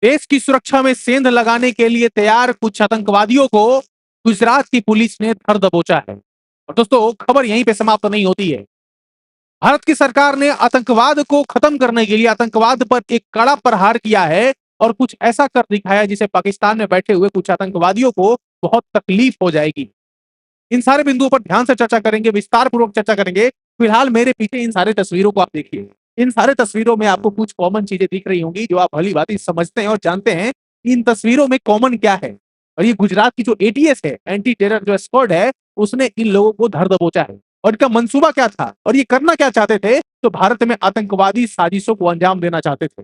देश की सुरक्षा में सेंध लगाने के लिए तैयार कुछ आतंकवादियों को गुजरात की पुलिस ने धर दबोचा है। और दोस्तों, खबर यहीं पे समाप्त नहीं होती है। भारत की सरकार ने आतंकवाद को खत्म करने के लिए आतंकवाद पर एक कड़ा प्रहार किया है और कुछ ऐसा कर दिखाया जिसे पाकिस्तान में बैठे हुए कुछ आतंकवादियों को बहुत तकलीफ हो जाएगी। इन सारे बिंदुओं पर ध्यान से चर्चा करेंगे, विस्तार पूर्वक चर्चा करेंगे। फिलहाल मेरे पीछे इन सारे तस्वीरों को आप देखिए। इन सारे तस्वीरों में आपको कुछ कॉमन चीजें दिख रही होंगी जो आप भली भांति समझते हैं और जानते हैं। इन तस्वीरों में कॉमन क्या है। और ये गुजरात की जो एटीएस है, एंटी टेरर जो स्क्वाड है, उसने इन लोगों को धर दबोचा है। और इनका मंसूबा क्या था और ये करना क्या चाहते थे, तो भारत में आतंकवादी साजिशों को अंजाम देना चाहते थे।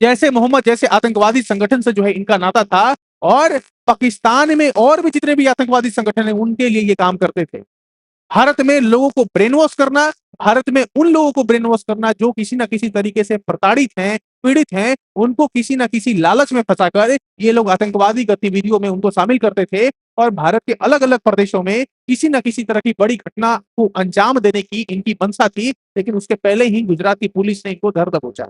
जैसे मोहम्मद जैसे आतंकवादी संगठन से जो है इनका नाता था, और पाकिस्तान में और भी जितने भी आतंकवादी संगठन है उनके लिए ये काम करते थे। भारत में लोगों को ब्रेन वॉश करना, भारत में उन लोगों को ब्रेन वॉश करना जो किसी ना किसी तरीके से प्रताड़ित हैं, पीड़ित हैं, उनको किसी ना किसी लालच में फंसाकर ये लोग आतंकवादी गतिविधियों में उनको शामिल करते थे। और भारत के अलग अलग प्रदेशों में किसी ना किसी तरह की बड़ी घटना को अंजाम देने की इनकी मंशा थी, लेकिन उसके पहले ही गुजरात की पुलिस ने इनको धर दबोचा।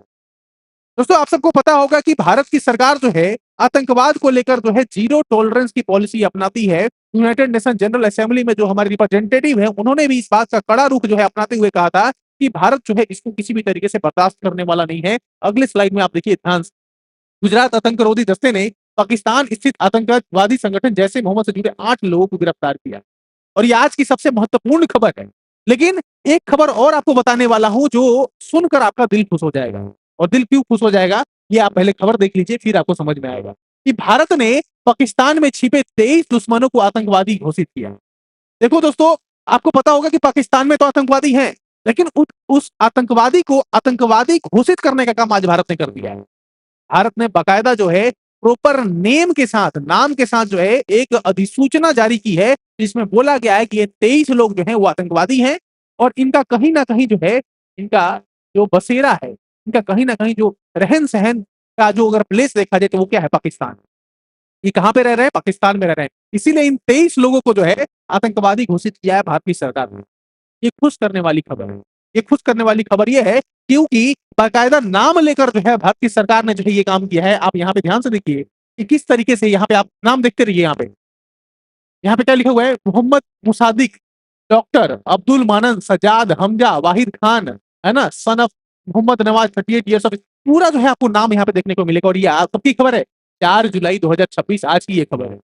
दोस्तों, आप सबको पता होगा कि भारत की सरकार जो है आतंकवाद को लेकर जो है जीरो टॉलरेंस की पॉलिसी अपनाती है। यूनाइटेड नेशन जनरल असेंबली में जो हमारे रिप्रेजेंटेटिव है उन्होंने भी इस बात का कड़ा रुख जो है अपनाते हुए कहा था कि भारत जो है इसको किसी भी तरीके से बर्दाश्त करने वाला नहीं है। अगले स्लाइड में आप देखिए ध्यान से। गुजरात आतंकरोधी दस्ते ने पाकिस्तान स्थित आतंकवादी संगठन जैसे मोहम्मद से जुड़े 8 लोगों को गिरफ्तार किया। और ये आज की सबसे महत्वपूर्ण खबर है। लेकिन एक खबर और आपको बताने वाला हूं जो सुनकर आपका दिल खुश हो जाएगा। और दिल क्यों खुश हो जाएगा, ये आप पहले खबर देख लीजिए, फिर आपको समझ में आएगा कि भारत ने पाकिस्तान में छिपे 23 दुश्मनों को आतंकवादी घोषित किया। देखो दोस्तों, आपको पता होगा कि पाकिस्तान में तो आतंकवादी हैं, लेकिन उस आतंकवादी को आतंकवादी घोषित करने का काम आज भारत ने कर दिया है। भारत ने बाकायदा जो है प्रॉपर नेम के साथ, नाम के साथ जो है एक अधिसूचना जारी की है जिसमें बोला गया है कि ये 23 लोग जो हैं वो आतंकवादी हैं। और इनका कहीं ना कहीं जो है, इनका जो बसेरा है, इनका कहीं ना कहीं जो रहन सहन का जो अगर प्लेस देखा जाए तो वो क्या है, पाकिस्तान। ये कहां पे रह रहे हैं, पाकिस्तान में रह रहे हैं। इसीलिए इन 23 लोगों को जो है आतंकवादी घोषित किया है भारतीय सरकार ने। ये खुश करने वाली खबर है। ये खुश करने वाली खबर ये है क्योंकि बाकायदा नाम लेकर जो है भारत की सरकार ने जो है ये काम किया है। आप यहाँ पे ध्यान से देखिए कि किस तरीके से यहाँ पे आप नाम देखते रहिए। यहाँ पे क्या लिखा हुआ है, मोहम्मद मुसादिक, डॉक्टर अब्दुल मानन, सजाद, हमजा, वाहिद खान, है ना, son of Mohammad Nawaz, 38 years of. पूरा जो है आपको नाम यहाँ पे देखने को मिलेगा। और ये आप सबकी खबर है, 4 जुलाई 2026 आज की ये खबर है।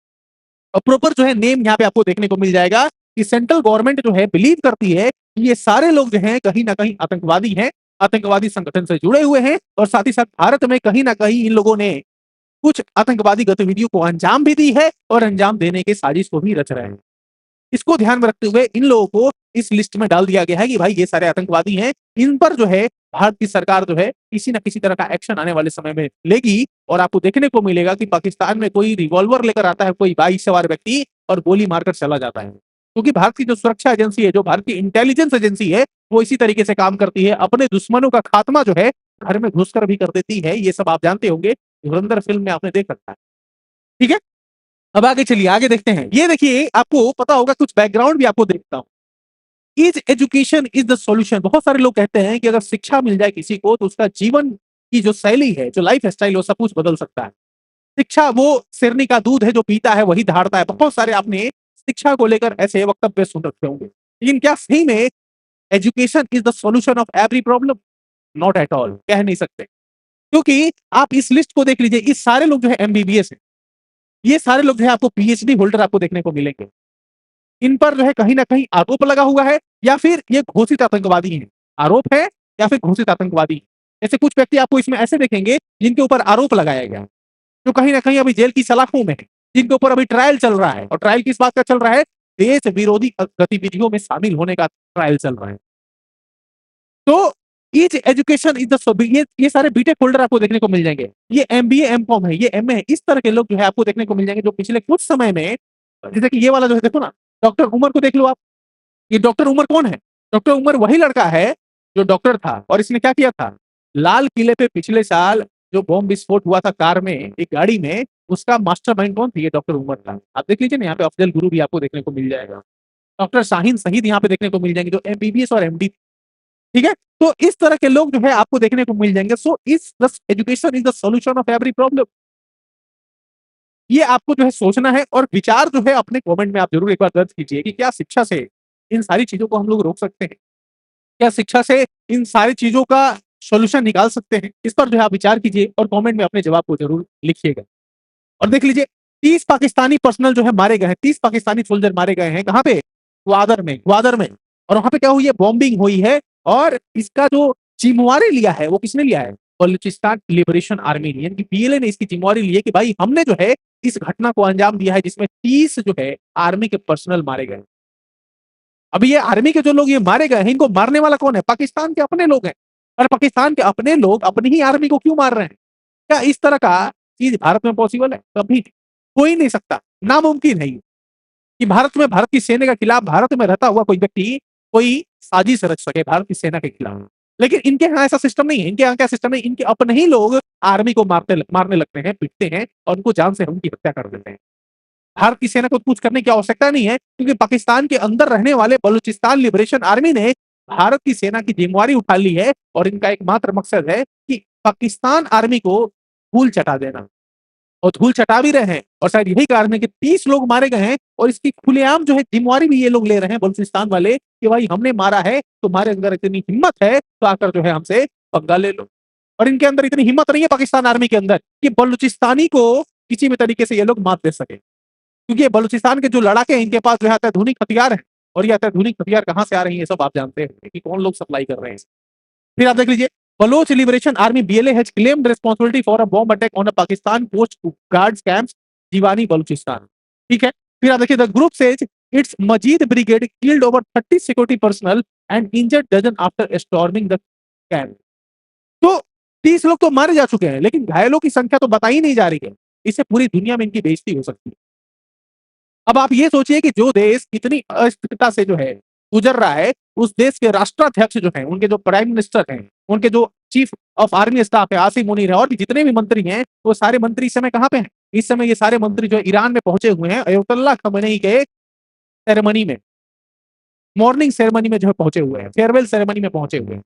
और प्रॉपर जो है नेम यहाँ पे आपको देखने को मिल जाएगा कि सेंट्रल गवर्नमेंट जो है बिलीव करती है कि ये सारे लोग जो हैं कहीं ना कहीं आतंकवादी हैं, आतंकवादी संगठन से जुड़े हुए हैं। और साथ ही साथ भारत में कहीं ना कहीं इन लोगों ने कुछ आतंकवादी गतिविधियों को अंजाम भी दी है और अंजाम देने के साजिश को भी रच रहे हैं। इसको ध्यान में रखते हुए इन लोगों को इस लिस्ट में डाल दिया गया है कि भाई ये सारे आतंकवादी हैं। इन पर जो है भारत की सरकार जो है किसी ना किसी तरह का एक्शन आने वाले समय में लेगी। और आपको देखने को मिलेगा कि पाकिस्तान में कोई रिवॉल्वर लेकर आता है, कोई बाइक सवार व्यक्ति, और गोली मारकर चला जाता है। क्योंकि भारत की जो सुरक्षा एजेंसी है, जो भारत की इंटेलिजेंस एजेंसी है, वो इसी तरीके से काम करती है। अपने दुश्मनों का खात्मा जो है घर में घुसकर भी कर देती है। ये सब आप जानते होंगे, धुरंधर फिल्म में आपने देख रखा है। ठीक है, अब आगे चलिए, आगे देखते हैं। ये देखिए, आपको पता होगा, कुछ बैकग्राउंड भी आपको देखता हूं। Is education is the solution. बहुत सारे लोग कहते हैं कि अगर शिक्षा मिल जाए किसी को तो उसका जीवन की जो शैली है, जो लाइफ स्टाइल, वो सब कुछ बदल सकता है। शिक्षा वो शेरनी का दूध है, जो पीता है वही धाड़ता है। बहुत सारे आपने शिक्षा को लेकर ऐसे वक्तव्य सुन रखे होंगे, लेकिन क्या सही में education is the solution of every problem? Not at all, कह नहीं सकते। क्योंकि आप इस लिस्ट को देख लीजिए, इस सारे लोग जो है एमबीबीएस है, ये सारे लोग जो है आपको पीएचडी होल्डर आपको देखने को मिलेंगे। इन पर जो है कहीं ना कहीं आरोप लगा हुआ है, या फिर ये घोषित आतंकवादी हैं। आरोप है या फिर घोषित आतंकवादी। ऐसे कुछ व्यक्ति आपको इसमें ऐसे देखेंगे जिनके ऊपर आरोप लगाया गया, जो कहीं ना कहीं अभी जेल की सलाखों में है, जिनके ऊपर अभी ट्रायल चल रहा है। और ट्रायल किस बात का चल रहा है? देश विरोधी गतिविधियों में शामिल होने का ट्रायल चल रहा है। तो इज एजुकेशन इज द, ये सारे बीटेक होल्डर आपको देखने को मिल जाएंगे। ये एमबीए, एमकॉम है, ये एमए है। इस तरह के लोग जो है आपको देखने को मिल जाएंगे, जो पिछले कुछ समय में, जैसे कि ये वाला जो है, देखो ना, डॉक्टर उमर को देख लो आप। ये डॉक्टर उमर कौन है? डॉक्टर उमर वही लड़का है जो डॉक्टर था, और इसने क्या किया था, लाल किले पे पिछले साल जो बॉम्ब विस्फोट हुआ था कार में, एक गाड़ी में, उसका मास्टरमाइंड कौन थी? ये डॉक्टर उमर था। आप देख लीजिए ना, यहाँ पे अफजल गुरु भी आपको देखने को मिल जाएगा। डॉक्टर शाहीन शहीद यहाँ पे देखने को मिल जाएंगे, जो एमबीबीएस और एमडी। ठीक है, तो इस तरह के लोग जो है आपको देखने को मिल जाएंगे। सो इस education is the solution of every problem. ये आपको जो है सोचना है और विचार जो है अपने कमेंट में आप जरूर एक बार दर्ज कीजिए कि क्या शिक्षा से इन सारी चीजों को हम लोग रोक सकते हैं, क्या शिक्षा से इन सारी चीजों का सॉल्यूशन निकाल सकते हैं। इस पर जो है आप विचार कीजिए और कमेंट में अपने जवाब को जरूर लिखिएगा। और देख लीजिए 30 पाकिस्तानी पर्सनल जो है मारे गए हैं, 30 पाकिस्तानी सोल्जर मारे गए हैं। कहां पे? ग्वादर में। और वहां पे क्या हुई है? बॉम्बिंग हुई है। और इसका जो जिम्मेवारी लिया है वो किसने लिया है? बलूचिस्तान लिबरेशन आर्मी ने, यानी कि बीएलए ने इसकी जिम्मेवारी ली है कि भाई हमने जो है इस घटना को अंजाम दिया है जिसमें 30 जो है आर्मी के पर्सनल मारे गए। अभी ये आर्मी के जो लोग ये मारे गए हैं, इनको मारने वाला कौन है? पाकिस्तान के अपने लोग हैं। और पाकिस्तान के अपने लोग अपनी ही आर्मी को क्यों मार रहे हैं? क्या इस तरह का चीज भारत में पॉसिबल है? कभी हो ही नहीं सकता, नामुमकिन है ये कि भारत में भारत की सेना के खिलाफ, भारत में रहता हुआ कोई व्यक्ति कोई साजिश रच सके भारत की सेना के खिलाफ। लेकिन इनके यहाँ ऐसा सिस्टम नहीं है। इनके यहाँ क्या सिस्टम है? इनके अपने ही लोग आर्मी को मारने लगते हैं, पीटते हैं और उनको जान से उनकी हत्या कर देते हैं। भारत की सेना को कुछ करने की आवश्यकता नहीं है, क्योंकि पाकिस्तान के अंदर रहने वाले बलूचिस्तान लिबरेशन आर्मी ने भारत की सेना की जिम्मेवारी उठा ली है। और इनका एकमात्र मकसद है कि पाकिस्तान आर्मी को धूल चटा देना, और धूल चटा भी रहे हैं। और शायद यही कारण है कि 30 लोग मारे गए हैं और इसकी खुलेआम जो है जिम्मेवारी भी ये लोग ले रहे हैं, बलूचिस्तान वाले, कि भाई हमने मारा है, तुम्हारे अंदर इतनी हिम्मत है तो आकर जो है हमसे पंगा ले लो। और इनके अंदर इतनी हिम्मत नहीं है पाकिस्तान आर्मी के अंदर कि बलूचिस्तानी को किसी भी तरीके से ये लोग मात दे सके, क्योंकि ये बलूचिस्तान के जो लड़ाके हैं इनके पास जो है अत्याधुनिक हथियार है। और ये अत्याधुनिक हथियार कहां से आ रही है सब आप जानते हैं कि कौन लोग सप्लाई कर रहे हैं। फिर आप देख लीजिए, Baloch liberation army BLA has claimed responsibility for a bomb attack on a Pakistan post guards camps Jiwani Balochistan. ठीक है। फिर आप देखिए, the group says it's Majeed brigade killed over 30 security personnel and injured dozen after storming the camp. तो 30 लोग तो मारे जा चुके हैं, लेकिन घायलों की संख्या तो बताई नहीं जा रही है। इससे पूरी दुनिया में इनकी बेइज्जती हो सकती है। अब आप ये सोचिए कि जो देश इतनी अस्थिरता से जो है गुजर रहा है, उस देश के राष्ट्राध्यक्ष जो हैं, उनके जो प्राइम मिनिस्टर हैं, उनके जो चीफ ऑफ आर्मी स्टाफ है आसिम मुनीर है, और भी जितने भी मंत्री हैं, वो सारे मंत्री इस समय कहां पे हैं? इस समय ये सारे मंत्री जो है ईरान में पहुंचे हुए हैं, अयतुल्लाह खमेनी के सेरेमनी में, मॉर्निंग सेरेमनी में जो है पहुंचे हुए हैं, फेयरवेल सेरेमनी में पहुंचे हुए हैं।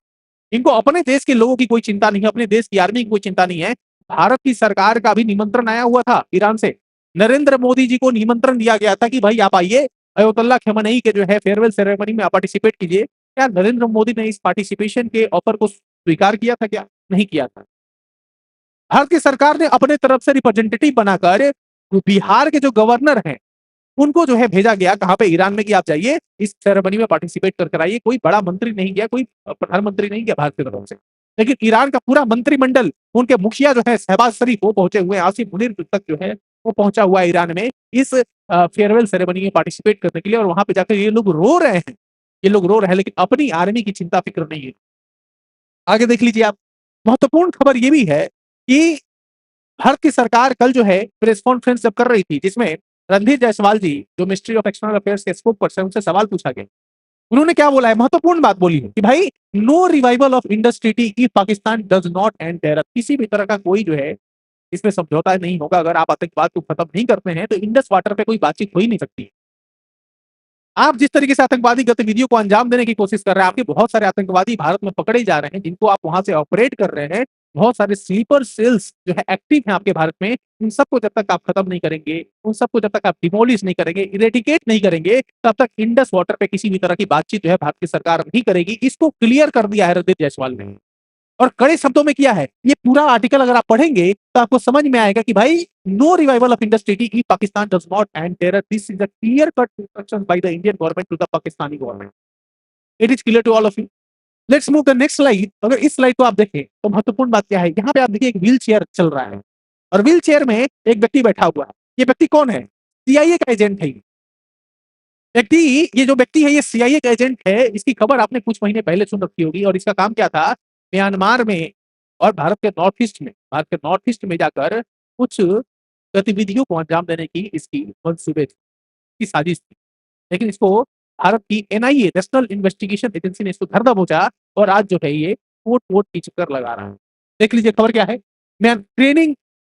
इनको अपने देश के लोगों की कोई चिंता नहीं है, अपने देश की आर्मी की कोई चिंता नहीं है। भारत की सरकार का भी निमंत्रण आया हुआ था ईरान से। नरेंद्र मोदी जी को निमंत्रण दिया गया था कि भाई आप आइए, अयतुल्लाह खमेनी के जो है फेयरवेल सेरेमनी में आप पार्टिसिपेट कीजिए। क्या नरेंद्र मोदी ने इस पार्टिसिपेशन के ऑफर को स्वीकार किया था? क्या नहीं किया था? भारत की सरकार ने अपने तरफ से रिप्रेजेंटेटिव बनाकर बिहार के जो गवर्नर हैं उनको जो है भेजा गया कहां पे? ईरान में, कि आप जाइए इस सेरेमनी में पार्टिसिपेट कर आइए। कोई बड़ा मंत्री नहीं गया, कोई प्रधानमंत्री नहीं गया भारत की तरफ से, लेकिन ईरान का पूरा मंत्रिमंडल, उनके मुखिया जो है शहबाज शरीफ, वो पहुंचे हुए हैं। आसिम मुनीर तक जो है वो पहुंचा हुआ है ईरान में इस फेयरवेल सेरेमनी में पार्टिसिपेट करने के लिए। और वहां पे जाकर ये लोग रो रहे हैं, ये लोग रो रहे हैं, लेकिन अपनी आर्मी की चिंता फिक्र नहीं है। आगे देख लीजिए आप, महत्वपूर्ण खबर ये भी है कि भारत की सरकार कल जो है प्रेस कॉन्फ्रेंस जब कर रही थी, जिसमें रणधीर जायसवाल जी जो मिनिस्ट्री ऑफ एक्सटर्नल अफेयर्स के स्पोक पर्सन, उनसे सवाल पूछा गया। उन्होंने क्या बोला है? महत्वपूर्ण बात बोली है कि भाई no revival of Indus treaty if Pakistan does not end terror. किसी भी तरह का कोई जो है इसमें समझौता नहीं होगा अगर आप आतंकवाद को खत्म नहीं करते हैं, तो इंडस वाटर पे कोई बातचीत हो ही नहीं सकती। आप जिस तरीके से आतंकवादी गतिविधियों को अंजाम देने की कोशिश कर रहे हैं, आपके बहुत सारे आतंकवादी भारत में पकड़े जा रहे हैं जिनको आप वहां से ऑपरेट कर रहे हैं। बहुत सारे स्लीपर सेल्स जो है एक्टिव हैं आपके भारत में। इन सबको जब तक आप खत्म नहीं करेंगे, उन सबको जब तक आप डिमोलिश नहीं करेंगे, इरेडिकेट नहीं करेंगे, तब तक इंडस वाटर पे किसी भी तरह की बातचीत जो है भारत की सरकार नहीं करेगी। इसको क्लियर कर दिया है रणदीप जायसवाल ने, और कड़े शब्दों में किया है। ये पूरा आर्टिकल अगर आप पढ़ेंगे तो आपको समझ में आएगा कि भाई no revival of Indus treaty if Pakistan does not end terror. This is a clear cut instruction by the Indian government to the Pakistani government. It is clear to all of you. Let's move the next slide. अगर इस slide को आप देखें तो महत्वपूर्ण बात क्या है, यहाँ पे आप देखिए एक व्हील चेयर चल रहा है और व्हील चेयर में एक व्यक्ति बैठा हुआ है। ये व्यक्ति कौन है? सीआईए का एजेंट है। व्यक्ति, ये जो व्यक्ति है ये सीआईए का एजेंट है। इसकी खबर आपने कुछ महीने पहले सुन रखी होगी। और इसका काम क्या था? म्यांमार में और भारत के नॉर्थ ईस्ट में जाकर कुछ गतिविधियों को अंजाम देने की इसकी मंसूबे थी, की साजिश थी। लेकिन इसको भारत की एनआईए, नेशनल इन्वेस्टिगेशन एजेंसी ने इसको घर दबोचा और आज जो है ये कोर्ट वोट की चक्कर लगा रहा है। देख लीजिए खबर क्या है।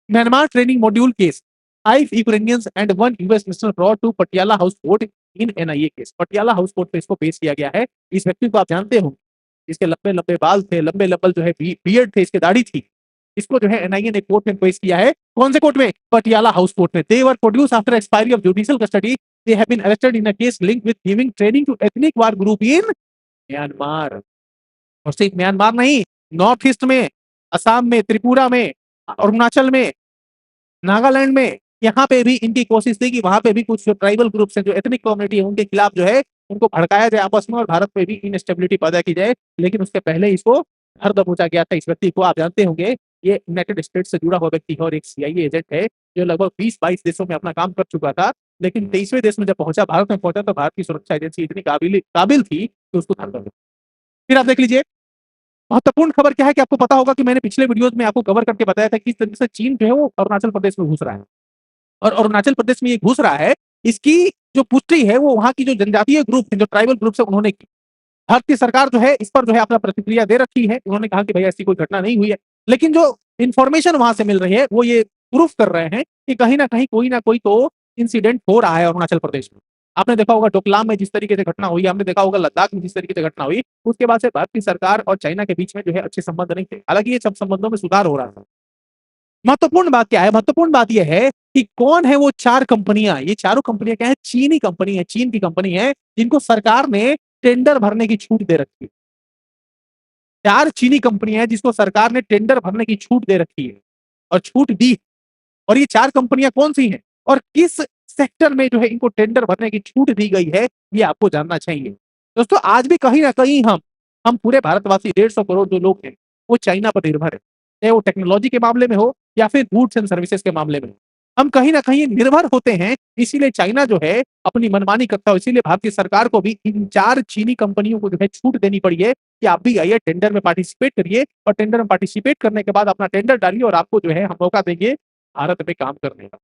Myanmar training module case, 5 Ukrainians and 1 US national brought to Patiala house court in NIA case. Patiala house court पे इसको पेश किया गया है। इस व्यक्ति को आप जानते हो, इसके लंबे लंबे बाल थे, लंबे लंबे जो है बियर्ड थे, इसके दाढ़ी थी। इसको जो है एनआईए ने कोर्ट में पेश किया है। कौन से कोर्ट में? पटियाला हाउस कोर्ट में। They were produce after expiry of judicial custody. They have been arrested in a case linked with giving training to ethnic war group in Myanmar. और सिर्फ म्यांमार नहीं, नॉर्थ ईस्ट में, असम में, त्रिपुरा में, अरुणाचल में, नागालैंड में, यहाँ पे भी इनकी कोशिश थी कि वहां पे भी कुछ जो ट्राइबल ग्रुप्स हैं, जो एथनिक कम्युनिटी है, उनके खिलाफ जो है उनको भड़काया जाए आपस में और भारत में भी इनस्टेबिलिटी पैदा की जाए। लेकिन उसके पहले इसको हर दबोचा गया था। इस व्यक्ति को आप जानते होंगे, ये यूनाइटेड स्टेट से जुड़ा हुआ व्यक्ति है और एक सीआईए एजेंट है जो लगभग 20-22 देशों में अपना काम कर चुका था। लेकिन 23वें देश में जब पहुंचा, भारत में पहुंचा, तो भारत की सुरक्षा एजेंसी इतनी काबिल थी कि उसको धर कर। फिर आप देख लीजिए, महत्वपूर्ण खबर क्या है कि आपको पता होगा कि मैंने पिछले वीडियोज में आपको कवर करके बताया था कि किस तरीके से चीन जो है वो अरुणाचल प्रदेश में घुस रहा है। और अरुणाचल प्रदेश में ये घुस रहा है, इसकी जो पुष्टि है वो वहां की जो जनजातीय ग्रुप है, जो ट्राइबल ग्रुप है, उन्होंने की। भारतीय सरकार जो है इस पर जो है अपना प्रतिक्रिया दे रखी है। उन्होंने कहा कि भाई ऐसी कोई घटना नहीं हुई है। लेकिन जो इंफॉर्मेशन वहां से मिल रही है वो ये प्रूफ कर रहे हैं कि कहीं ना कहीं कोई ना कोई तो इंसिडेंट हो रहा है अरुणाचल प्रदेश में। आपने देखा होगा डोकलाम में जिस तरीके से घटना हुई, आपने देखा होगा लद्दाख में जिस तरीके से घटना हुई, उसके बाद से भारत की सरकार और चाइना के बीच में जो है अच्छे संबंध नहीं थे। हालांकि ये सब संबंधों में सुधार हो रहा था। महत्वपूर्ण बात क्या है? महत्वपूर्ण बात यह है कि कौन है वो 4 कंपनियां। ये चारों कंपनियां क्या है? चीनी कंपनी है, चीन की कंपनी है, जिनको सरकार ने टेंडर भरने की छूट दे रखी है। 4 चीनी कंपनियां हैं जिसको सरकार ने टेंडर भरने की छूट दे रखी है और छूट दी। और ये 4 कंपनियां कौन सी हैं और किस सेक्टर में जो है इनको टेंडर भरने की छूट दी गई है, ये आपको जानना चाहिए। दोस्तों, आज भी कहीं ना कहीं हम पूरे भारतवासी 150 करोड़ जो लोग हैं वो चाइना पर निर्भर है, चाहे वो टेक्नोलॉजी के मामले में हो या फिर गुड्स एंड सर्विसेज के मामले में। हम कहीं ना कहीं निर्भर होते हैं, इसीलिए चाइना जो है अपनी मनमानी करता है। इसीलिए भारतीय सरकार को भी इन 4 चीनी कंपनियों को जो है छूट देनी पड़ी है कि आप भी आइए, टेंडर में पार्टिसिपेट करिए और टेंडर में पार्टिसिपेट करने के बाद अपना टेंडर डालिए और आपको जो है हम मौका देंगे भारत में काम करने का।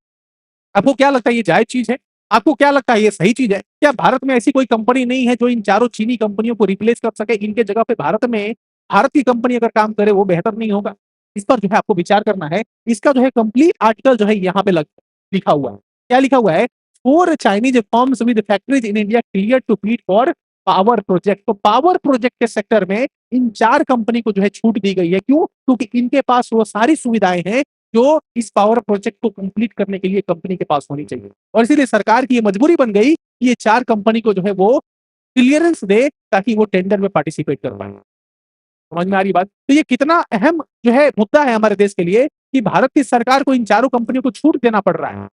आपको क्या लगता है ये जायज चीज है? आपको क्या लगता है ये सही चीज है? क्या भारत में ऐसी कोई कंपनी नहीं है जो इन चारों चीनी कंपनियों को रिप्लेस कर सके? इनके जगह पे भारत की कंपनी अगर काम करे वो बेहतर नहीं होगा? इस पर जो है आपको विचार करना है। इसका जो है कंप्लीट आर्टिकल जो है यहाँ पे लिखा हुआ है। क्या लिखा हुआ है? 4 Chinese firms with factories in India clear to bid for power project. तो पावर प्रोजेक्ट के सेक्टर में इन 4 कंपनी को जो है छूट दी गई है। क्यों? क्योंकि इनके पास वो सारी सुविधाएं हैं जो इस पावर प्रोजेक्ट को कंप्लीट करने के लिए कंपनी के पास होनी चाहिए। और इसीलिए सरकार की ये मजबूरी बन गई कि ये 4 कंपनी को जो है वो क्लियरेंस दे ताकि वो टेंडर में पार्टिसिपेट कर पाए। समझ में आ रही बात? तो ये कितना अहम जो है मुद्दा है हमारे देश के लिए कि भारत की सरकार को इन चारों कंपनियों को छूट देना पड़ रहा है।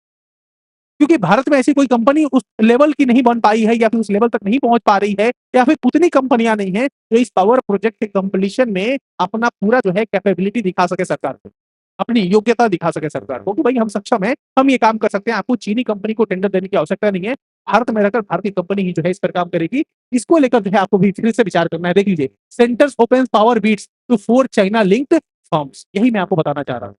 क्योंकि भारत में ऐसी कोई कंपनी उस लेवल की नहीं बन पाई है या फिर उस लेवल तक नहीं पहुंच पा रही है या फिर उतनी कंपनियां नहीं है जो इस पावर प्रोजेक्ट के कंप्लीशन में अपना पूरा जो है कैपेबिलिटी दिखा सके सरकार को, अपनी योग्यता दिखा सके सरकार को कि भाई हम सक्षम है, हम ये काम कर सकते हैं। आपको चीनी कंपनी को टेंडर देने की आवश्यकता नहीं है। भारत में रहकर भारतीय कंपनी ही जो है इस पर काम करेगी। इसको लेकर जो है आपको भी फिर से विचार करना है। देख लीजिए, centres open power bids to 4 China linked firms, यही मैं आपको बताना चाह रहा हूँ।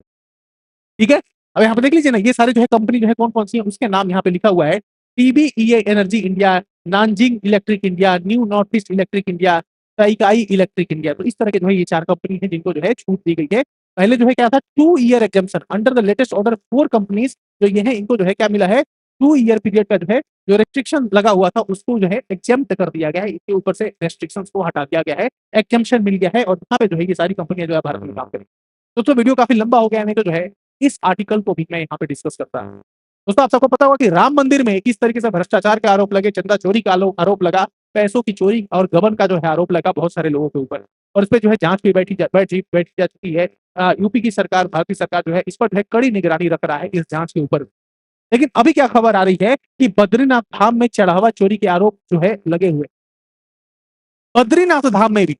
ठीक है, अब यहाँ पे देख लीजिए ना, ये सारे जो है कंपनी जो है कौन कौन सी है उसके नाम यहाँ पे लिखा हुआ है। TBEA energy India, Nanjing electric India, new north east electric India, Taikai electric India. तो इस तरह के जो है ये 4 कंपनी है जिनको जो है छूट दी गई है। पहले जो है क्या था, 2 year exemption under the latest order 4 companies जो ये है इनको जो है क्या मिला है, 2 ईयर पीरियड का जो है जो रेस्ट्रिक्शन लगा हुआ था उसको जो है एग्जेम्प्ट कर दिया गया है। इसके ऊपर से रेस्ट्रिक्शन को हटा दिया गया है, एग्जेम्पशन मिल गया है और यहाँ पे जो है ये सारी कंपनियां जो है भारत में काम करेंगी। दोस्तों, वीडियो काफी लंबा हो गया है, नहीं तो जो है इस आर्टिकल को भी मैं यहाँ पे डिस्कस करता हूँ। दोस्तों, आप सबको पता होगा कि राम मंदिर में किस तरीके से भ्रष्टाचार के आरोप लगे, चंदा चोरी का आरोप लगा, पैसों की चोरी और गबन का जो है आरोप लगा बहुत सारे लोगों के ऊपर। और इस पे जो है जांच भी बैठी जा चुकी है। यूपी की सरकार, भारतीय सरकार जो है इस पर जो है कड़ी निगरानी रख रहा है इस जांच के ऊपर। लेकिन अभी क्या खबर आ रही है कि बद्रीनाथ धाम में चढ़ावा चोरी के आरोप जो है लगे हुए। बद्रीनाथ धाम में भी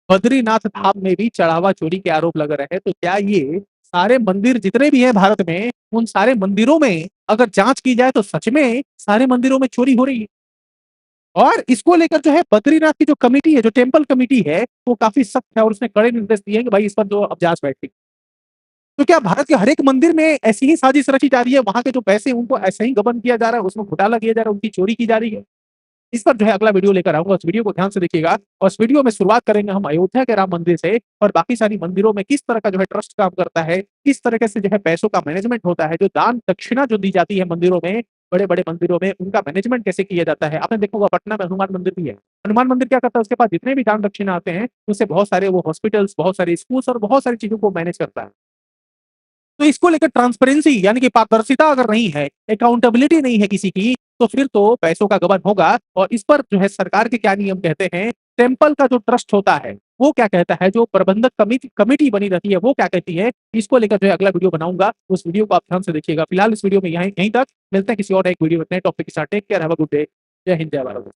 बद्रीनाथ धाम में भी चढ़ावा चोरी के आरोप लग रहे हैं। तो क्या ये सारे मंदिर जितने भी हैं भारत में, उन सारे मंदिरों में अगर जांच की जाए तो सच में सारे मंदिरों में चोरी हो रही है? और इसको लेकर जो है बद्रीनाथ की जो कमेटी है, जो टेम्पल कमेटी है, वो काफी सख्त है और उसने कड़े निर्देश दिए हैं कि भाई इस पर जो अब जांच बैठेगी। तो क्या भारत के हर एक मंदिर में ऐसी ही साजिश रची जा रही है? वहां के जो पैसे उनको ऐसे ही गबन किया जा रहा है, उसमें घोटाला किया जा रहा है, उनकी चोरी की जा रही है? इस पर जो है अगला वीडियो लेकर आऊंगा। उस वीडियो को ध्यान से देखिएगा और इस वीडियो में शुरुआत करेंगे हम अयोध्या के राम मंदिर से और बाकी सारी मंदिरों में किस तरह का जो है ट्रस्ट काम करता है, किस तरीके से जो है पैसों का मैनेजमेंट होता है, जो दान दक्षिणा जो दी जाती है मंदिरों में बड़े बड़े मंदिरों में उनका मैनेजमेंट कैसे किया जाता है। आपने देखा होगा पटना में हनुमान मंदिर भी है। हनुमान मंदिर क्या करता है, उसके पास जितने भी दान दक्षिणा आते हैं उससे बहुत सारे वो हॉस्पिटल्स, बहुत सारे स्कूल्स और बहुत सारी चीजों को मैनेज करता है। तो इसको लेकर ट्रांसपेरेंसी यानी कि पारदर्शिता अगर नहीं है, अकाउंटेबिलिटी नहीं है किसी की, तो फिर तो पैसों का गबन होगा। और इस पर जो है सरकार के क्या नियम कहते हैं, टेम्पल का जो ट्रस्ट होता है वो क्या कहता है, जो प्रबंधक कमेटी बनी रहती है वो क्या कहती है, इसको लेकर जो है अगला वीडियो बनाऊंगा, उस वीडियो को आप ध्यान से देखिएगा। फिलहाल इस वीडियो में यहीं यहीं तक मिलते हैं किसी और एक वीडियो में नए टॉपिक के साथ। Take care, have a good day. जय हिंद, जय भारत।